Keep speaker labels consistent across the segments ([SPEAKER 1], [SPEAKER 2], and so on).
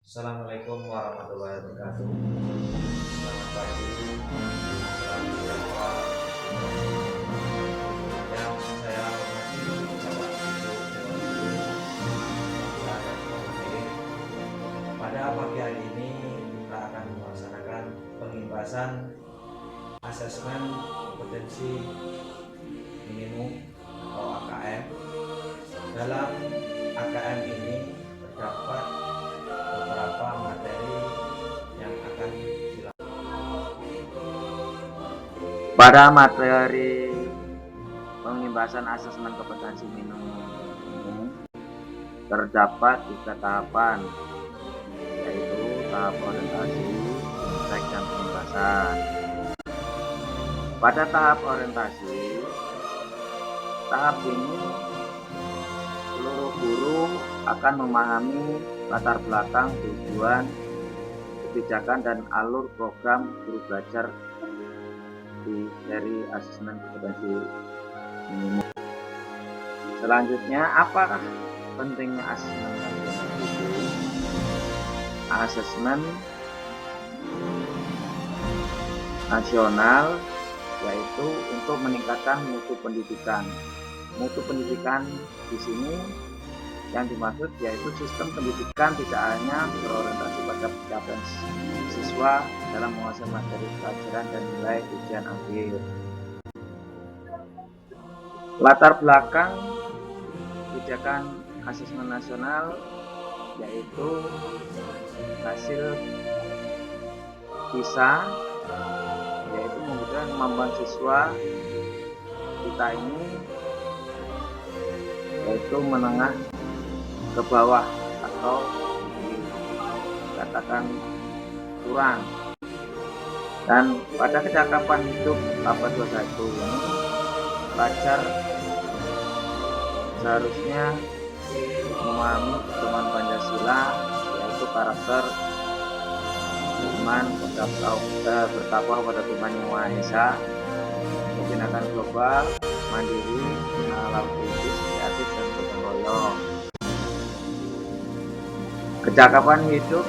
[SPEAKER 1] Assalamualaikum warahmatullahi wabarakatuh. Selamat pagi, salam sejahtera. Yang saya hormati Bapak Ibu Dewan Guru, Bangsa dan Tanah. Pada pagi hari ini kita akan melaksanakan pengimpasan asesmen kompetensi minimum atau AKM. Dalam AKM ini terdapat beberapa materi yang akan dilakukan.
[SPEAKER 2] Pada materi pengimpasan asesmen kompetensi minimum terdapat 3 tahapan, yaitu tahap orientasi, praktek, dan pengimpasan. Pada tahap orientasi, tahap ini seluruh guru akan memahami latar belakang, tujuan, kebijakan, dan alur program guru belajar di seri asesmen kompetensi minimum. Selanjutnya, apakah pentingnya asesmen nasional itu? Asesmen nasional yaitu untuk meningkatkan mutu pendidikan. Mutu pendidikan di sini yang dimaksud yaitu sistem pendidikan tidak hanya berorientasi pada pencapaian siswa dalam menguasai materi pelajaran dan nilai ujian akhir. Latar belakang kebijakan asesmen nasional yaitu hasil PISA, yaitu mengukur kemampuan siswa kita ini yaitu menengah ke bawah atau dikatakan kurang. Dan pada kecakapan hidup abad 21 ini, pelajar seharusnya memahami pedoman Pancasila, yaitu karakter iman, bertakwa kepada Tuhan Yang Maha Esa, kebinekaan global, mandiri, alam kritis, kreatif, dan gotong royong. Kecakapan hidup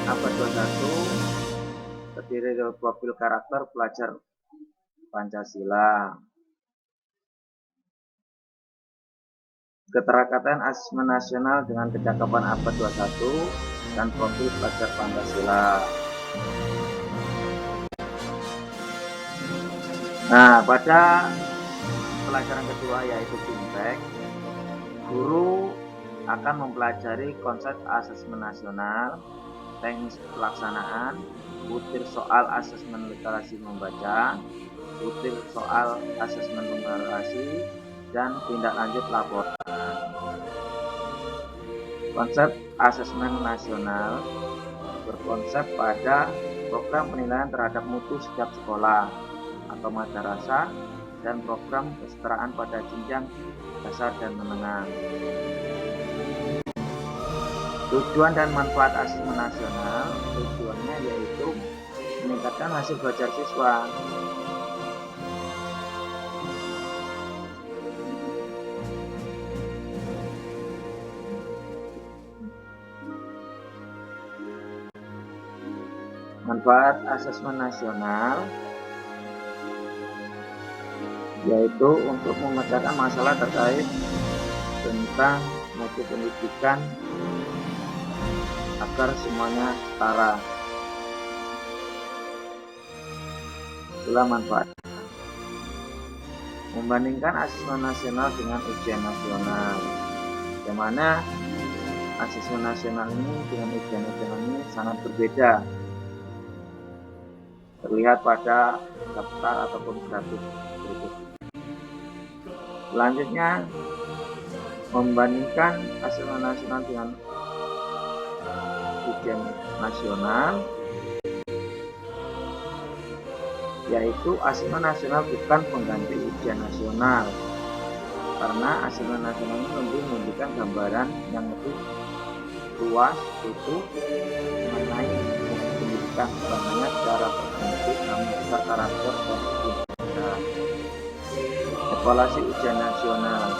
[SPEAKER 2] abad 21 terdiri dari profil karakter pelajar Pancasila. Keterkaitan asesmen nasional dengan kecakapan abad 21 dan profil pelajar Pancasila. Nah, pada pelajaran kedua yaitu fintech, guru akan mempelajari konsep asesmen nasional, teknis pelaksanaan, butir soal asesmen literasi membaca, butir soal asesmen numerasi, dan tindak lanjut laporan. Konsep asesmen nasional berkonsep pada program penilaian terhadap mutu setiap sekolah atau madrasah dan program kesetaraan pada jenjang dasar dan menengah. Tujuan dan manfaat asesmen nasional, tujuannya yaitu meningkatkan hasil belajar siswa. Manfaat asesmen nasional yaitu untuk memecahkan masalah terkait tentang mutu pendidikan agar semuanya setara. Itulah manfaatnya. Membandingkan asesmen nasional dengan ujian nasional, yang mana asesmen nasional ini dengan ujian nasional ini sangat berbeda. Terlihat pada daftar ataupun grafik berikut. Selanjutnya, membandingkan asesmen nasional dengan ujian nasional, yaitu asesmen nasional bukan pengganti ujian nasional, karena asesmen nasional ini lebih memberikan gambaran yang lebih luas itu mengenai pendidikan, bukan hanya secara tertentu, namun juga karakter dan kebijakan. Evaluasi ujian nasional.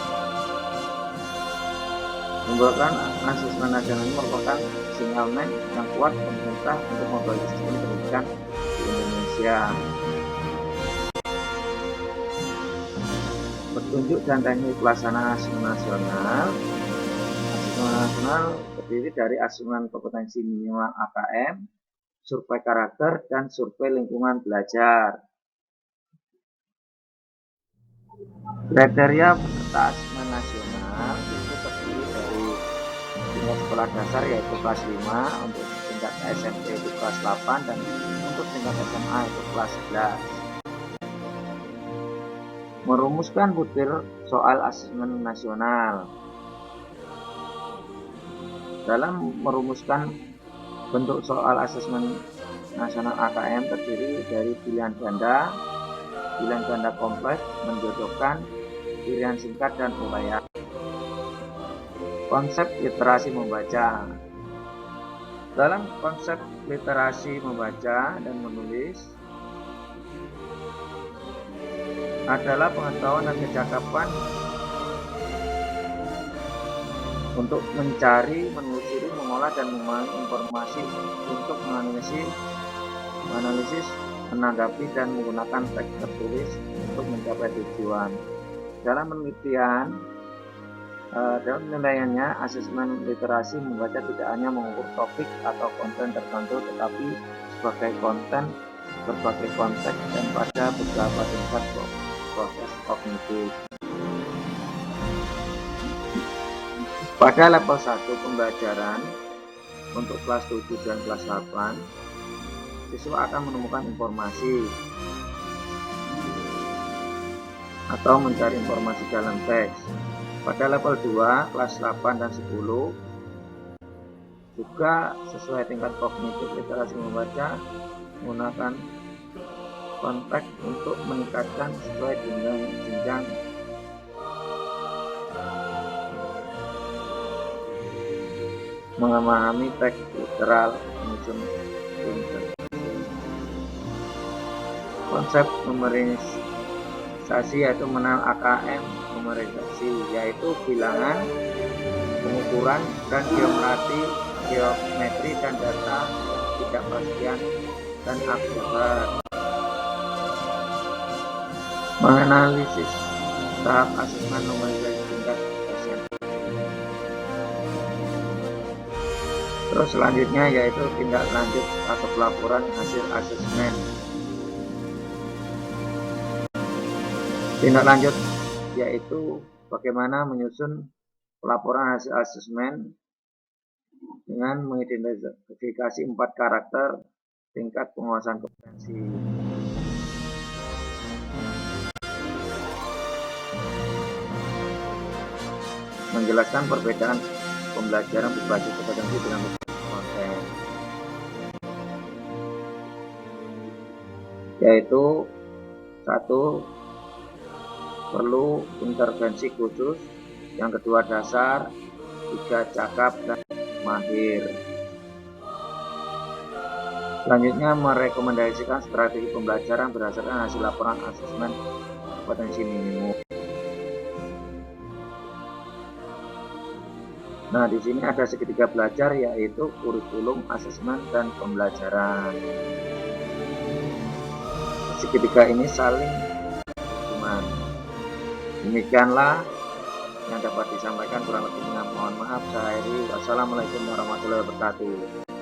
[SPEAKER 2] Membuatkan asesmen nasional ini merupakan sinyalmen yang kuat pemerintah untuk memperbaiki sistem pendidikan di Indonesia. Petunjuk dan teknik pelaksanaan asesmen nasional. Asesmen nasional terdiri dari asesmen kompetensi minimal AKM, survei karakter, dan survei lingkungan belajar. Kriteria peserta asesmen nasional itu terdiri dari tingkat sekolah dasar yaitu kelas 5, untuk tingkat SMP itu kelas 8, dan untuk tingkat SMA itu kelas 11. Merumuskan butir soal asesmen nasional. Dalam merumuskan bentuk soal asesmen nasional AKM terdiri dari pilihan ganda kompleks, menjodohkan, pilihan singkat, dan uraian. Konsep literasi membaca. Dalam konsep literasi membaca dan menulis adalah pengetahuan dan kecakapan untuk mencari, menelusuri, mengolah, dan memahami informasi untuk menganalisis, menanggapi, dan menggunakan teks tertulis untuk mencapai tujuan. Dalam penilaiannya, asesmen literasi membaca tidak hanya mengukur topik atau konten tertentu, tetapi sebagai konten, berbagai konteks, dan pada beberapa tingkat proses kognitif. Pada level 1 pembelajaran untuk kelas 7 dan kelas 8, siswa akan menemukan informasi atau mencari informasi dalam teks. Pada level 2, kelas 8 dan 10, juga sesuai tingkat kognitif literasi membaca, menggunakan konteks untuk meningkatkan sesuai dengan jenjang memahami teks literal menyusun konsep memorisasi yaitu mengenal AKM memorisasi, yaitu bilangan, pengukuran, dan geometri dan data tidak pastian dan akurat. Menganalisis tahap asesmen memorisasi tingkat SMP. Terus selanjutnya yaitu tindak lanjut atau pelaporan hasil asesmen. Tindak lanjut yaitu bagaimana menyusun pelaporan hasil asesmen dengan mengidentifikasi 4 karakter tingkat penguasaan kompetensi. Menjelaskan perbedaan pembelajaran berbasis kompetensi dengan konten, yaitu 1. Perlu intervensi khusus, yang kedua dasar, 3 cakap dan mahir. Selanjutnya merekomendasikan strategi pembelajaran berdasarkan hasil laporan asesmen kompetensi minimum. Nah, di sini ada segitiga belajar yaitu kurikulum, asesmen, dan pembelajaran. Segitiga ini saling berhubungan. Demikianlah yang dapat disampaikan, kurang lebihnya mohon maaf. Saya akhiri. Wassalamualaikum warahmatullahi wabarakatuh.